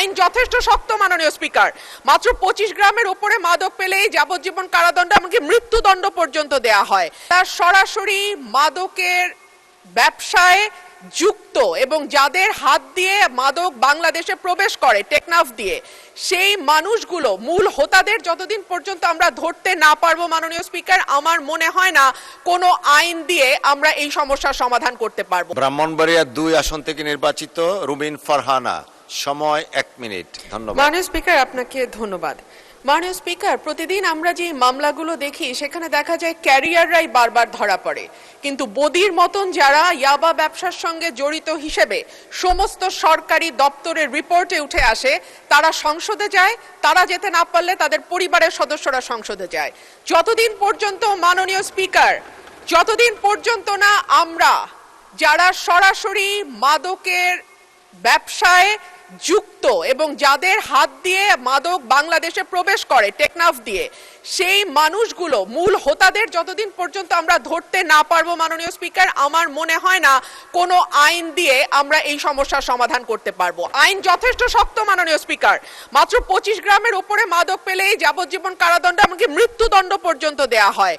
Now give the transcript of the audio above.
আইন যথেষ্ট শক্ত মাননীয় স্পিকার। মাত্র 25 গ্রামের উপরে মাদক পেলেই যাবজ্জীবন কারাদণ্ড এমনকি মৃত্যুদণ্ড পর্যন্ত দেয়া হয়। তার সরাসরি মাদকের ব্যবসায় যুক্ত এবং যাদের হাত দিয়ে মাদক বাংলাদেশে প্রবেশ করে টেকনাফ দিয়ে, সেই মানুষগুলো মূল হোতাদের যতদিন পর্যন্ত আমরা ধরতে না পারবো মাননীয় স্পিকার, আমার মনে হয় না কোনো আইন দিয়ে আমরা এই সমস্যার সমাধান করতে পারবো। ব্রাহ্মণবাড়িয়া 2 আসন থেকে নির্বাচিত রুবিন ফারহানা, সময় 1 মিনিট। ধন্যবাদ মাননীয় স্পিকার, আপনাকে ধন্যবাদ। মাননীয় স্পিকার, প্রতিদিন আমরা যে মামলাগুলো দেখি সেখানে দেখা যায় ক্যারিয়াররাই বারবার ধরা পড়ে, কিন্তু বদির মতন যারা ইয়াবা ব্যবসার সঙ্গে জড়িত হিসেবে সমস্ত সরকারি দপ্তরের রিপোর্টে উঠে আসে, তারা সংসদে যায়, তারা যেতে না পারলে তাদের পরিবারের সদস্যরা সংসদে যায়। যতদিন পর্যন্ত মাননীয় স্পিকার, যতদিন পর্যন্ত না আমরা যারা সরাসরি মাদকের ব্যবসায় যুক্ত এবং যাদের হাত দিয়ে মাদক বাংলাদেশে প্রবেশ করে টেকনাফ দিয়ে, সেই মানুষগুলো মূল হোতাদের যতদিন পর্যন্ত আমরা ধরতে না পারবো মাননীয় স্পিকার, আমার মনে হয় না কোনো আইন দিয়ে আমরা এই সমস্যার সমাধান করতে পারবো। আইন যথেষ্ট শক্ত মাননীয় স্পিকার। মাত্র 25 গ্রামের উপরে মাদক পেলেই যাবজ্জীবন কারাদণ্ড এমনকি মৃত্যুদণ্ড পর্যন্ত দেয়া হয়।